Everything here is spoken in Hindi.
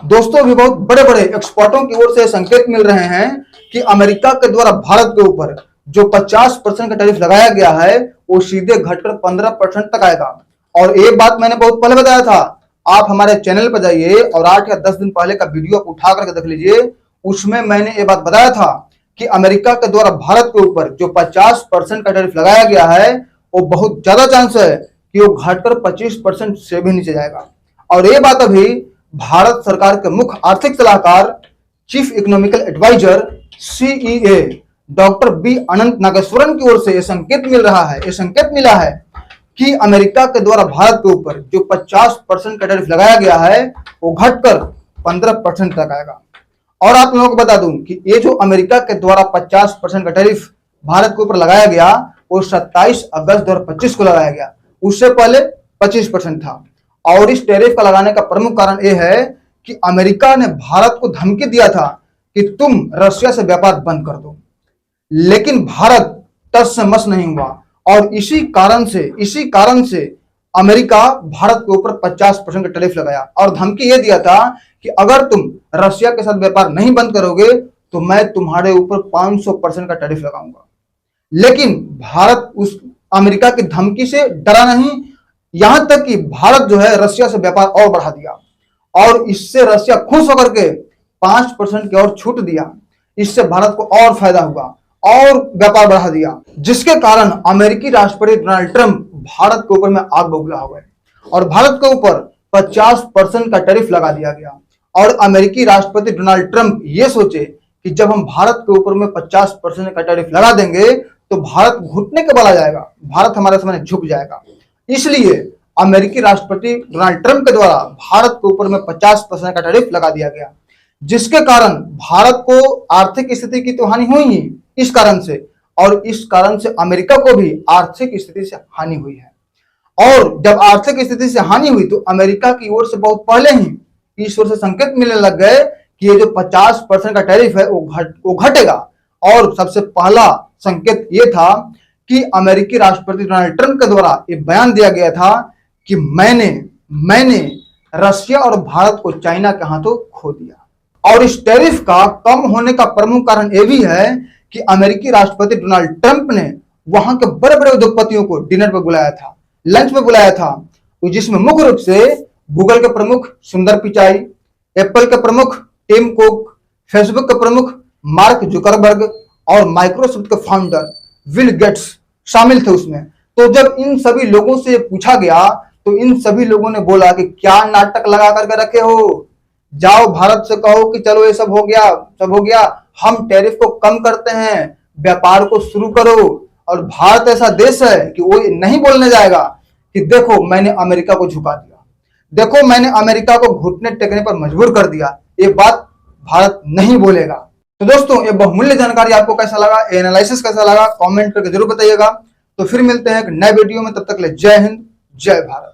दोस्तों अभी बहुत बड़े बड़े एक्सपर्टों की ओर से संकेत मिल रहे हैं कि अमेरिका के द्वारा भारत के ऊपर जो 50% का टैरिफ लगाया गया है वो सीधे घटकर 15% तक आएगा। और एक बात मैंने बहुत पहले बताया था, आप हमारे चैनल पर जाइए और 8 या 10 दिन पहले का वीडियो आप उठा करके देख लीजिए। उसमें मैंने ये बात बताया था कि अमेरिका के द्वारा भारत के ऊपर जो 50% का टैरिफ लगाया गया है वो बहुत ज्यादा चांस है कि वो घटकर 25% से भी नीचे जाएगा। और ये बात अभी भारत सरकार के मुख्य आर्थिक सलाहकार, chief economical adviser CEA doctor B Anant Nageswaran की ओर से यह संकेत मिला है कि अमेरिका के द्वारा भारत के ऊपर जो 50% का टैरिफ लगाया गया है वो घटकर 15% तक आएगा। और आप लोगों को बता दूं कि ये जो अमेरिका के द्वारा 50% का टैरिफ भारत के ऊपर लगाया गया वो 27 अगस्त 2025 को लगाया गया, उससे पहले 25% था। और इस टैरिफ का लगाने का प्रमुख कारण यह है कि अमेरिका ने भारत को धमकी दिया था कि तुम रशिया से व्यापार बंद कर दो, लेकिन भारत टस से मस नहीं हुआ। और इसी कारण से अमेरिका भारत के ऊपर 50% का टैरिफ लगाया और धमकी यह दिया था कि अगर तुम रशिया के साथ व्यापार नहीं बंद करोगे तो मैं तुम्हारे ऊपर 500% का टैरिफ लगाऊंगा। लेकिन भारत उस अमेरिका की धमकी से डरा नहीं, यहां तक कि भारत जो है रशिया से व्यापार और बढ़ा दिया और इससे रशिया खुश होकर के 5% की और छूट दिया। इससे भारत को और फायदा हुआ और व्यापार बढ़ा दिया, जिसके कारण अमेरिकी राष्ट्रपति डोनाल्ड ट्रंप भारत के ऊपर में आग बबूला हो गए और भारत के ऊपर 50% का टैरिफ लगा दिया गया। और अमेरिकी राष्ट्रपति डोनाल्ड ट्रंप ये सोचे कि जब हम भारत के ऊपर में 50% का टैरिफ लगा देंगे तो भारत घुटने के बल आ जाएगा, भारत हमारे सामने झुक जाएगा। इसलिए अमेरिकी राष्ट्रपति डोनाल्ड ट्रंप के द्वारा भारत के ऊपर में 50% का टैरिफ लगा दिया गया, जिसके कारण भारत को आर्थिक स्थिति की तो हानि हुई ही इस कारण से, और इस कारण से अमेरिका को भी आर्थिक स्थिति से हानि हुई है। और जब आर्थिक स्थिति से हानि हुई तो अमेरिका की ओर से बहुत पहले ही इस ओर से संकेत मिलने लग गए कि ये जो 50% का टैरिफ है वो घटेगा। और सबसे पहला संकेत ये था कि अमेरिकी राष्ट्रपति डोनाल्ड ट्रंप के द्वारा ये बयान दिया गया था कि मैंने रशिया और भारत को चाइना के हाथों खो दिया। और इस टैरिफ का कम होने का प्रमुख कारण यह भी है कि अमेरिकी राष्ट्रपति डोनाल्ड ट्रंप ने वहां के बड़े बड़े उद्योगपतियों को डिनर पर बुलाया था, लंच पे बुलाया था, जिसमें मुख्य रूप से गूगल के प्रमुख सुंदर पिचाई, एप्पल के प्रमुख टिम कुक, फेसबुक के प्रमुख मार्क जुकरबर्ग और माइक्रोसॉफ्ट के फाउंडर बिल गेट्स शामिल थे उसमें। तो जब इन सभी लोगों से पूछा गया तो इन सभी लोगों ने बोला कि क्या नाटक लगा करके रखे हो, जाओ भारत से कहो कि चलो ये सब हो गया, हम टैरिफ को कम करते हैं, व्यापार को शुरू करो। और भारत ऐसा देश है कि वो नहीं बोलने जाएगा कि देखो मैंने अमेरिका को झुका दिया, देखो मैंने अमेरिका को घुटने टेकने पर मजबूर कर दिया, ये बात भारत नहीं बोलेगा। तो दोस्तों ये बहुमूल्य जानकारी आपको कैसा लगा, एनालिसिस कैसा लगा, कमेंट करके जरूर बताइएगा। तो फिर मिलते हैं एक नए वीडियो में, तब तक के लिए जय हिंद जय भारत।